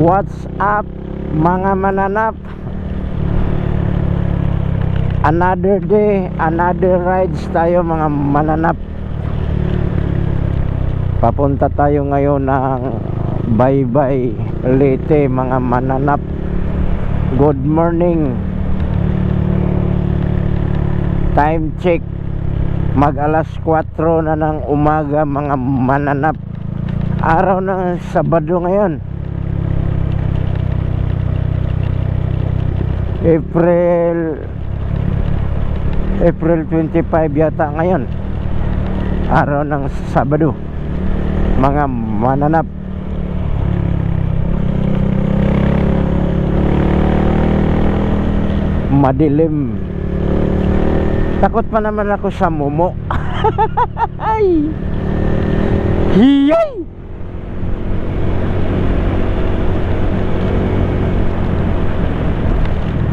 What's up mga mananap? Another day, another rides tayo mga mananap. Papunta tayo ngayon ng Baybay, Leyte mga mananap. Good morning. Time check, mag alas 4 na ng umaga mga mananap. Araw ng Sabado ngayon, April 25 yata ngayon, araw ng Sabado mga mananap. Madilim. Takot pa naman ako sa mumo. Ay, hiyay.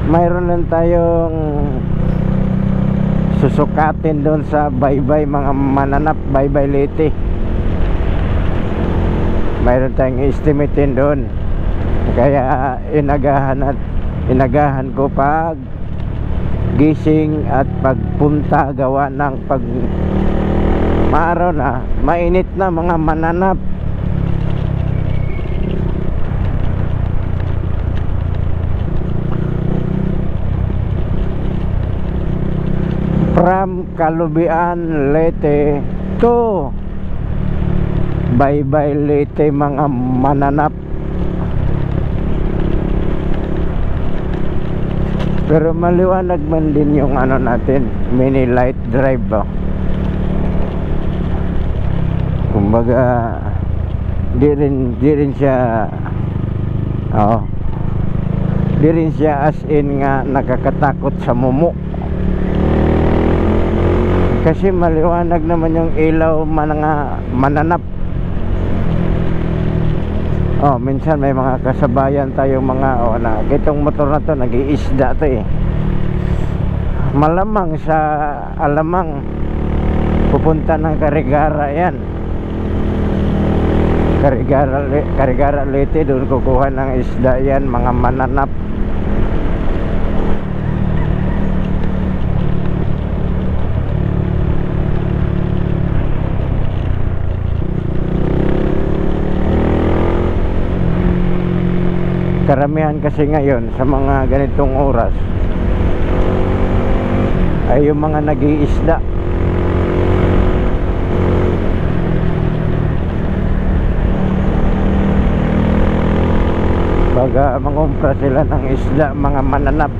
Mayroon lang tayong susukatin doon sa Baybay mga mananap, Baybay Leyte. Mayroon tayong estimatein doon, kaya inagahan ko pag gising at pagpunta, gawa ng pag maaraw na, mainit na mga mananap. From Calubian, Leyte to Baybay Leyte mga mananap. Pero maliwanag man din yung ano natin, mini light drive ba. Kumbaga di rin siya di rin siya as in nga nakakatakot sa mumu. Kasi maliwanag naman yung ilaw mga mananap. Minsan may mga kasabayan tayong mga na itong motor na to nag-iisda to eh. Malamang sa alamang pupunta ng Karigara yan. Karigara Leyte, doon kukuha ng isda yan mga mananap. Karamihan kasi ngayon sa mga ganitong oras ay yung mga nag-iisda. Baga mangumpra sila ng isda mga mananap.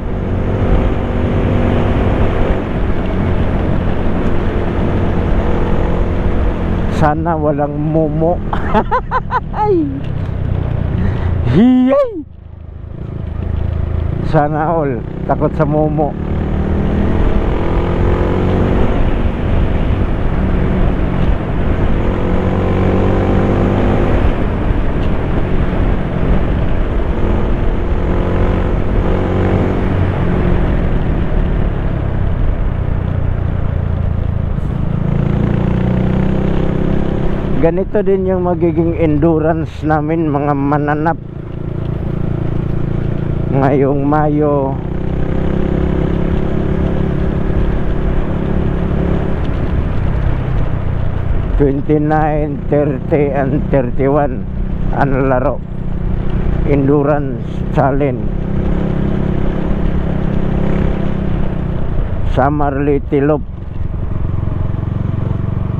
Sana walang mumo. Ay, hiyay. Sana all, takot sa mumo. Ganito din yung magiging endurance namin mga mananap ngayong Mayo 29, 30 and 31 ang laro, endurance challenge. Samar Leyte Loop,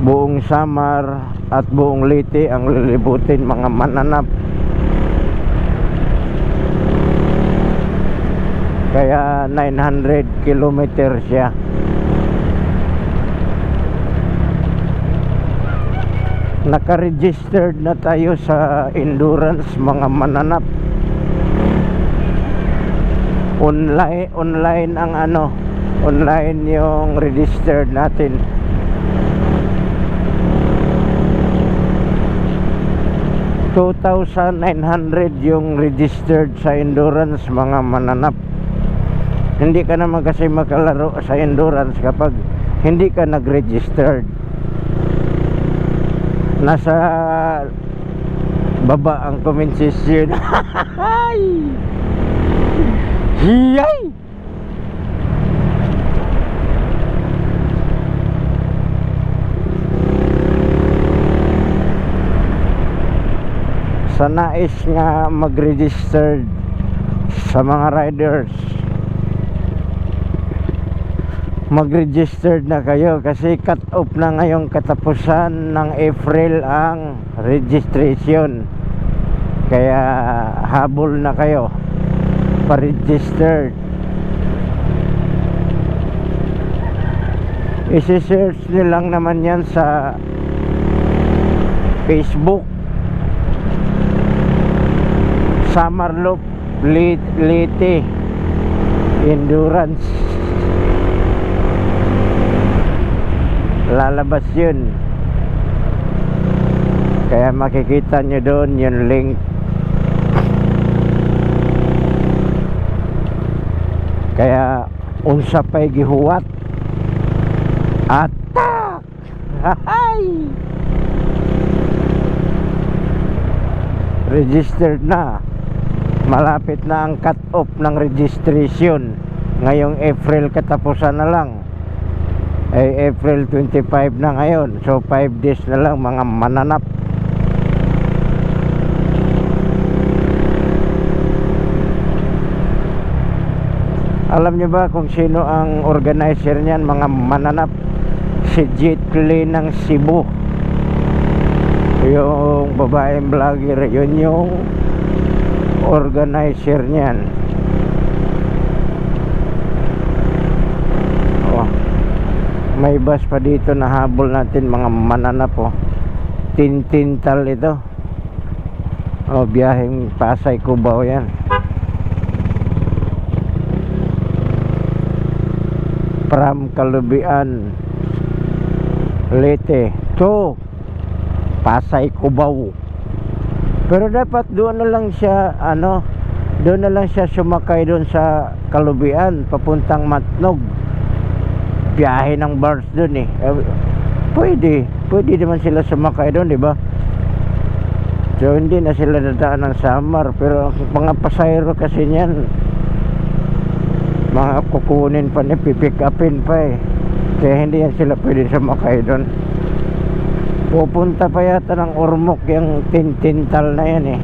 buong Samar at buong Leyte ang lilibutin mga mananap. Kaya 900 kilometer siya. Naka-registered na tayo sa endurance mga mananap. Online ang online yung registered natin. $2,900 yung registered sa endurance mga mananap. Hindi ka naman kasi makalaro sa endurance kapag hindi ka nag-registered. Nasa baba ang comment section. Hay! Hiyay! Sa nais nga mag-register sa mga riders, mag-register na kayo kasi cut off na ngayong katapusan ng April ang registration, kaya habol na kayo pa-register. Isi-search nilang naman yan sa Facebook, Summerloop Leyte Endurance, lalabas yun, kaya makikita nyo doon yung link. Kaya unsa pa'y gihuwat, atak! Hay! Registered na. Malapit na ang cut off ng registration. Ngayong April katapusan na lang. Ay April 25 na ngayon. So 5 days na lang mga mananap. Alam niyo ba kung sino ang organizer niyan, mga mananap? Si Jet Li ng Cebu. Yung babaeng vlogger, yun yung organizer niyan. Oh, may bus pa dito na habol natin mga mananap. Oh, Tintintal ito. Oh, biyaheng Pasay Cubao yan. From Kalubian Leyte to Pasay Cubao. Pero dapat doon na lang siya doon na lang siya sumakay doon sa Kalubian papuntang Matnog. Biyahe ng bars doon eh. Pwede naman sila sumakay doon, di ba? So hindi na sila dadaan ng Samar, pero mga pasayro kasi niyan, mga kukunin pa ni pipick upin pa eh. Kaya hindi yan sila pwede sumakay doon. Pupunta pa yata ng Ormoc yung Tintintal na yan eh.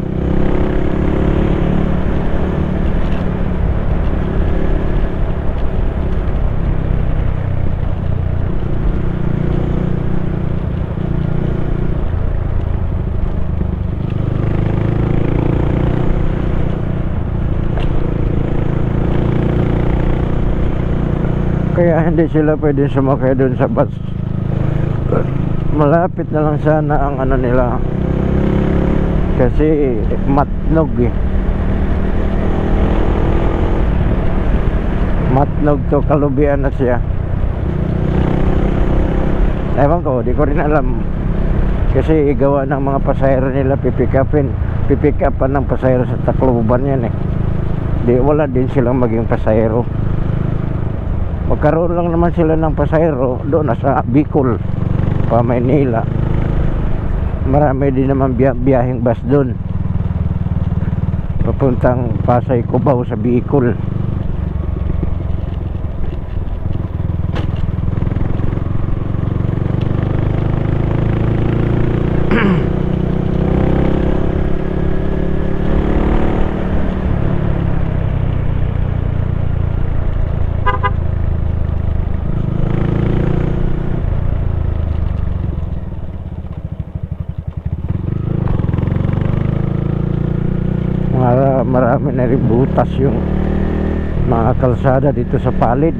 Kaya hindi sila pwede sumakay doon sa bus. Malapit na lang sana ang nila, kasi Matnog eh. Matnog to Kalubian na siya. Ewan ko, di ko rin alam, kasi igawa ng mga pasahero nila, pipick upan ng pasahero sa Tacloban yan eh. Wala din silang maging pasahero. Magkaroon lang naman sila ng pasahero doon sa Bicol pa Maynila. Marami din naman biyaheng bus doon papuntang Pasay Cubao sa Bicol. Marami na rin butas yung mga kalsada dito sa palid.